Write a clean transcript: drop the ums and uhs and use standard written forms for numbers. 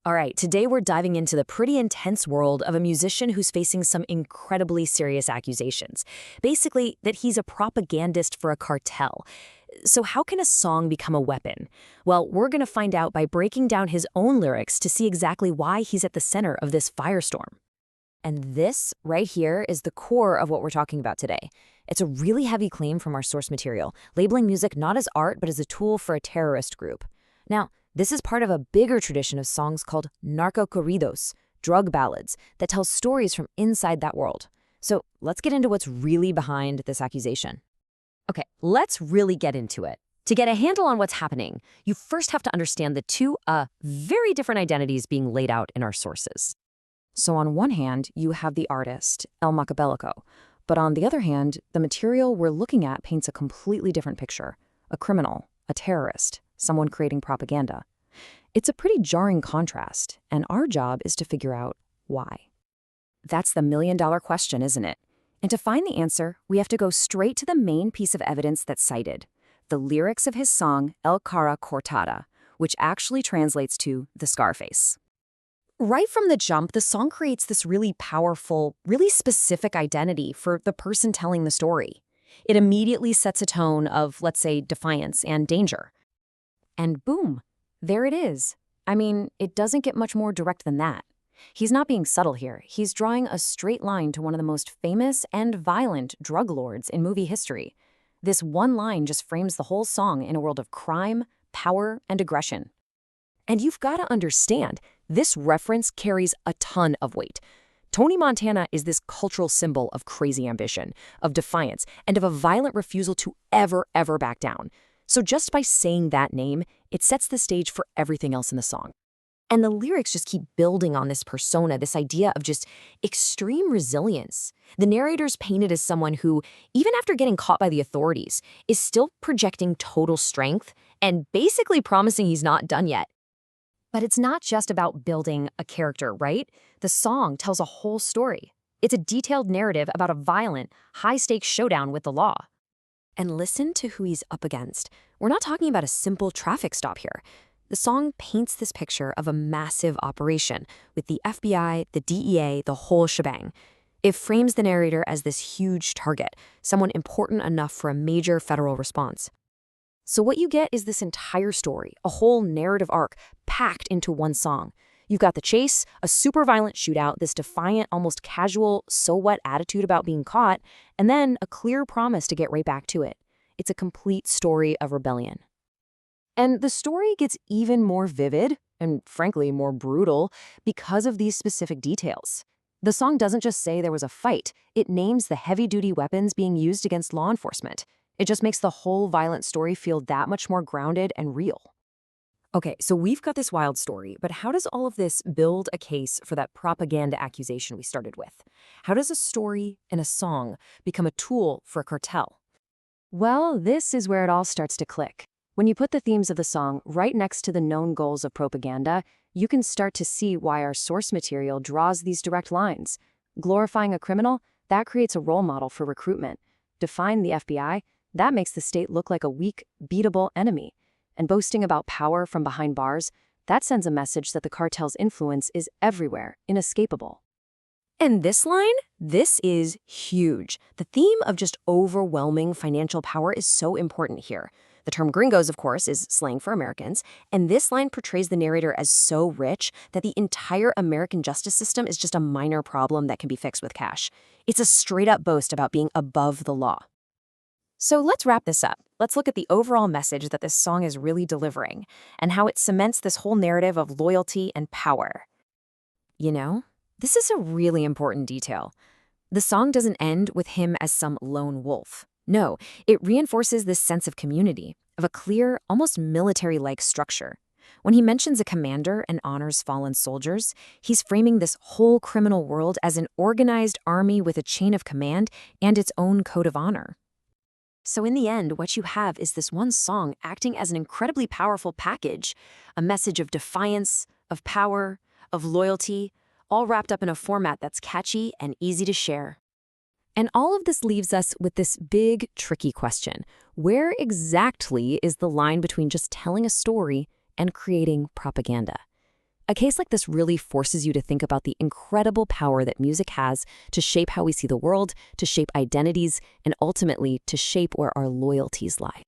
All right, today we're diving into the pretty intense world of a musician who's facing some incredibly serious accusations. Basically, that he's a propagandist for a cartel. So how can a song become a weapon? Well, we're going to find out by breaking down his own lyrics to see exactly why he's at the center of this firestorm. And this right here is the core of what we're talking about today. It's a really heavy claim from our source material, labeling music not as art but as a tool for a terrorist group. Now, this is part of a bigger tradition of songs called narcocorridos, drug ballads, that tell stories from inside that world. So let's get into what's really behind this accusation. Okay, let's really get into it. To get a handle on what's happening, you first have to understand the two very different identities being laid out in our sources. So on one hand, you have the artist, El Makabelico, but on the other hand, the material we're looking at paints a completely different picture: a criminal, a terrorist, someone creating propaganda. It's a pretty jarring contrast, and our job is to figure out why. That's the million-dollar question, isn't it? And to find the answer, we have to go straight to the main piece of evidence that's cited, the lyrics of his song Cara Cortada, which actually translates to the Scarface. Right from the jump, the song creates this really powerful, really specific identity for the person telling the story. It immediately sets a tone of, let's say, defiance and danger. And boom, there it is. I mean, it doesn't get much more direct than that. He's not being subtle here. He's drawing a straight line to one of the most famous and violent drug lords in movie history. This one line just frames the whole song in a world of crime, power, and aggression. And you've got to understand, this reference carries a ton of weight. Tony Montana is this cultural symbol of crazy ambition, of defiance, and of a violent refusal to ever back down. So just by saying that name, it sets the stage for everything else in the song. And the lyrics just keep building on this persona, this idea of just extreme resilience. The narrator's painted as someone who, even after getting caught by the authorities, is still projecting total strength and basically promising he's not done yet. But it's not just about building a character, right? The song tells a whole story. It's a detailed narrative about a violent, high-stakes showdown with the law. And listen to who he's up against. We're not talking about a simple traffic stop here. The song paints this picture of a massive operation with the FBI, the DEA, the whole shebang. It frames the narrator as this huge target, someone important enough for a major federal response. So what you get is this entire story, a whole narrative arc packed into one song. You've got the chase, a super violent shootout, this defiant, almost casual, so what attitude about being caught, and then a clear promise to get right back to it. It's a complete story of rebellion. And the story gets even more vivid, and frankly more brutal, because of these specific details. The song doesn't just say there was a fight, it names the heavy-duty weapons being used against law enforcement. It just makes the whole violent story feel that much more grounded and real. Okay, so we've got this wild story, but how does all of this build a case for that propaganda accusation we started with? How does a story and a song become a tool for a cartel? Well, this is where it all starts to click. When you put the themes of the song right next to the known goals of propaganda, you can start to see why our source material draws these direct lines. Glorifying a criminal, that creates a role model for recruitment. Define the FBI, that makes the state look like a weak, beatable enemy. And boasting about power from behind bars, that sends a message that the cartel's influence is everywhere, inescapable. And this line? This is huge. The theme of just overwhelming financial power is so important here. The term gringos, of course, is slang for Americans, and this line portrays the narrator as so rich that the entire American justice system is just a minor problem that can be fixed with cash. It's a straight-up boast about being above the law. So let's wrap this up. Let's look at the overall message that this song is really delivering and how it cements this whole narrative of loyalty and power. You know, this is a really important detail. The song doesn't end with him as some lone wolf. No, it reinforces this sense of community, of a clear, almost military-like structure. When he mentions a commander and honors fallen soldiers, he's framing this whole criminal world as an organized army with a chain of command and its own code of honor. So in the end, what you have is this one song acting as an incredibly powerful package, a message of defiance, of power, of loyalty, all wrapped up in a format that's catchy and easy to share. And all of this leaves us with this big, tricky question. Where exactly is the line between just telling a story and creating propaganda? A case like this really forces you to think about the incredible power that music has to shape how we see the world, to shape identities, and ultimately to shape where our loyalties lie.